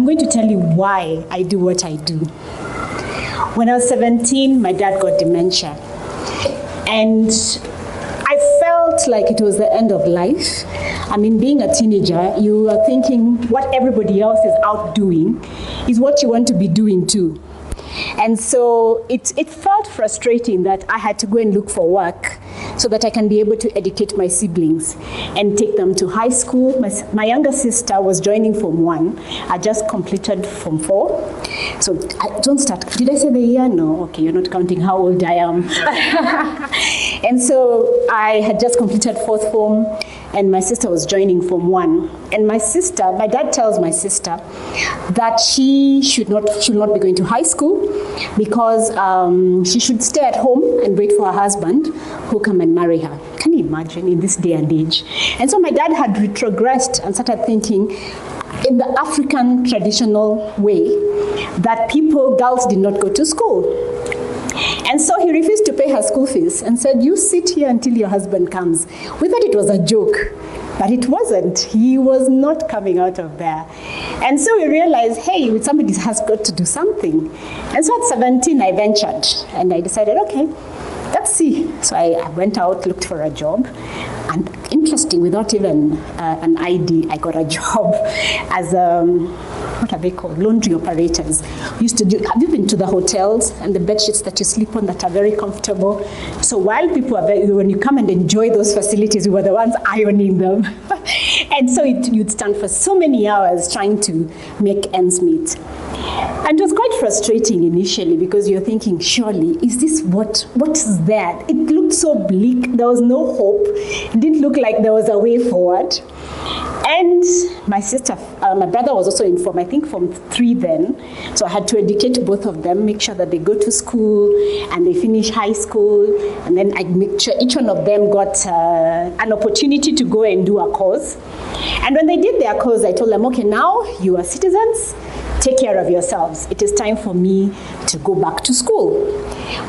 going to tell you why I do what I do. When I was 17, my dad got dementia. And I felt like it was the end of life. I mean, being a teenager, you are thinking what everybody else is out doing is what you want to be doing too. And so it felt frustrating that I had to go and look for work so that I can be able to educate my siblings and take them to high school. My younger sister was joining Form 1. I just completed Form 4. So don't start. Did I say the year? No. Okay, you're not counting how old I am. And so I had just completed 4th Form, and my sister was joining Form 1. And my dad tells my sister that she should not be going to high school because she should stay at home and wait for her husband who come and marry her. Can you imagine in this day and age? And so my dad had retrogressed and started thinking in the African traditional way that girls did not go to school. And so he refused to pay her school fees and said, you sit here until your husband comes. We thought it was a joke, but it wasn't. He was not coming out of there. And so we realized, hey, somebody has got to do something. And so at 17, I ventured and I decided, okay, let's see. So I went out, looked for a job. And interesting, without even an ID, I got a job as what are they called? Laundry operators. We used to do. Have you been to the hotels and the bed sheets that you sleep on that are very comfortable? So while people are when you come and enjoy those facilities, we were the ones ironing them. And so you'd stand for so many hours trying to make ends meet. And it was quite frustrating initially because you're thinking, surely, is this what is there? It looked so bleak. There was no hope. It didn't look like there was a way forward. And my brother was also in Form 3 then. So I had to educate both of them, make sure that they go to school and they finish high school. And then I make sure each one of them got an opportunity to go and do a course. And when they did their course, I told them, okay, now you are citizens. Take care of yourselves. It is time for me to go back to school.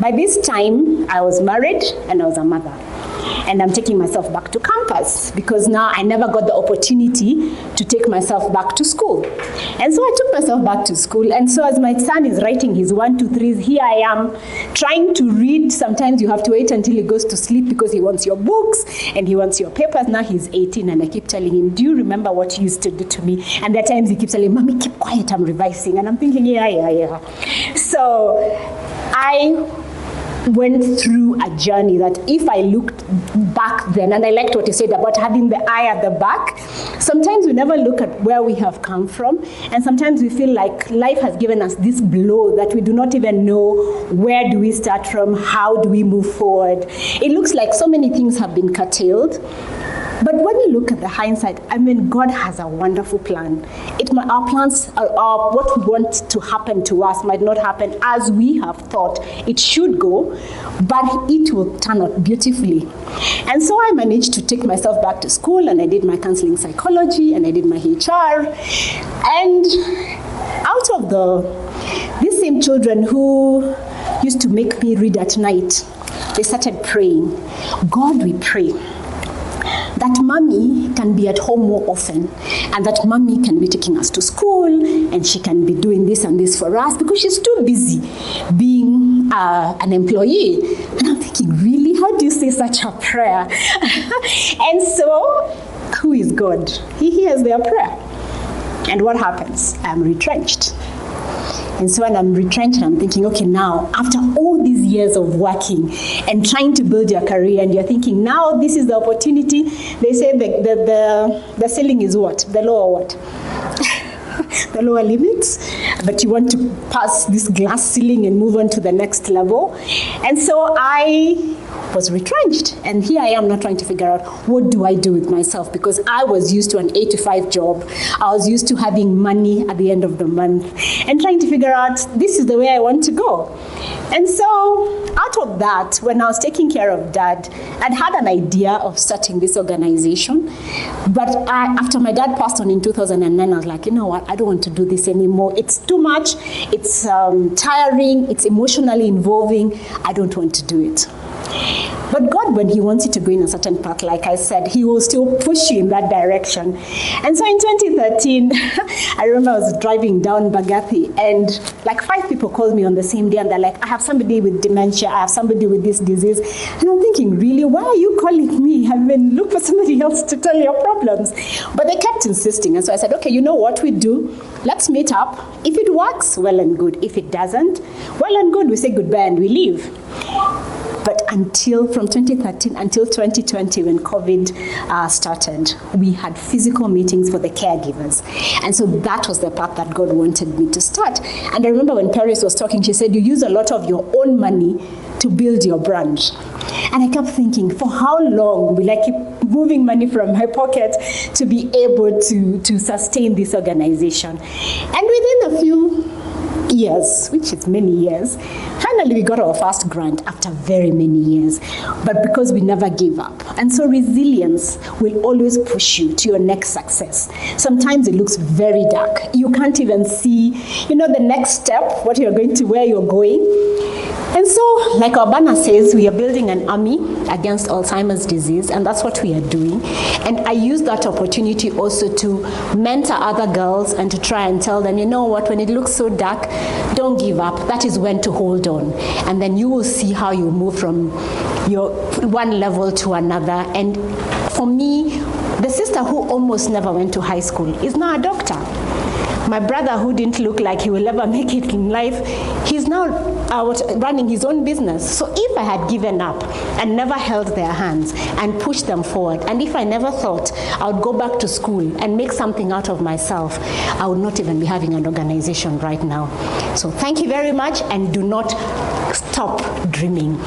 By this time, I was married and I was a mother. And I'm taking myself back to campus because now I never got the opportunity to take myself back to school. And so I took myself back to school. And so as my son is writing his 1, 2, 3s, here I am trying to read. Sometimes you have to wait until he goes to sleep because he wants your books and he wants your papers. Now he's 18 and I keep telling him, do you remember what you used to do to me? And there are times he keeps telling, Mommy, keep quiet, I'm revising. And I'm thinking, yeah. So I went through a journey that if I looked back then, and I liked what you said about having the eye at the back, sometimes we never look at where we have come from, and sometimes we feel like life has given us this blow that we do not even know where do we start from, how do we move forward. It looks like so many things have been curtailed. But when you look at the hindsight, I mean, God has a wonderful plan. Our plans, what we want to happen to us might not happen as we have thought it should go, but it will turn out beautifully. And so I managed to take myself back to school, and I did my counseling psychology, and I did my HR. And out of these same children who used to make me read at night, they started praying. God, we pray that mommy can be at home more often, and that mommy can be taking us to school, and she can be doing this and this for us because she's too busy being an employee. And I'm thinking, really? How do you say such a prayer? And so, who is God? He hears their prayer. And what happens? I'm retrenched. And so when I'm retrenched, I'm thinking, okay, now, after all these years of working and trying to build your career, and you're thinking, now this is the opportunity. They say the ceiling is what? The lower what? The lower limits. But you want to pass this glass ceiling and move on to the next level. And so I was retrenched. And here I am now trying to figure out, what do I do with myself? Because I was used to an 8 to 5 job. I was used to having money at the end of the month and trying to figure out, this is the way I want to go. And so out of that, when I was taking care of Dad, I'd had an idea of starting this organization. But after my dad passed on in 2009, I was like, you know what, I don't want to do this anymore. It's too much. It's tiring. It's emotionally involving. I don't want to do it. But God, when he wants you to go in a certain path, like I said, he will still push you in that direction. And so in 2013, I remember I was driving down Bagathi, and like 5 people called me on the same day, and they're like, I have somebody with dementia, I have somebody with this disease. And I'm thinking, really, why are you calling me? I mean, look for somebody else to tell your problems. But they kept insisting. And so I said, okay, you know what we do? Let's meet up. If it works, well and good. If it doesn't, well and good. We say goodbye and we leave. But from 2013 until 2020, when COVID started, we had physical meetings for the caregivers. And so that was the path that God wanted me to start. And I remember when Paris was talking, she said, you use a lot of your own money to build your brand. And I kept thinking, for how long will I keep moving money from my pocket to be able to sustain this organization? And within a few years, which is many years, finally we got our first grant after very many years, but because we never gave up. And so resilience will always push you to your next success. Sometimes it looks very dark. You can't even see, the next step, what you're going to, where you're going. And so, like our banner says, we are building an army against Alzheimer's disease, and that's what we are doing. And I use that opportunity also to mentor other girls and to try and tell them, you know what, when it looks so dark, don't give up. That is when to hold on. And then you will see how you move from your one level to another. And for me, the sister who almost never went to high school is now a doctor. My brother, who didn't look like he will ever make it in life, he's now out running his own business. So if I had given up and never held their hands and pushed them forward, and if I never thought I would go back to school and make something out of myself, I would not even be having an organization right now. So thank you very much, and do not stop dreaming.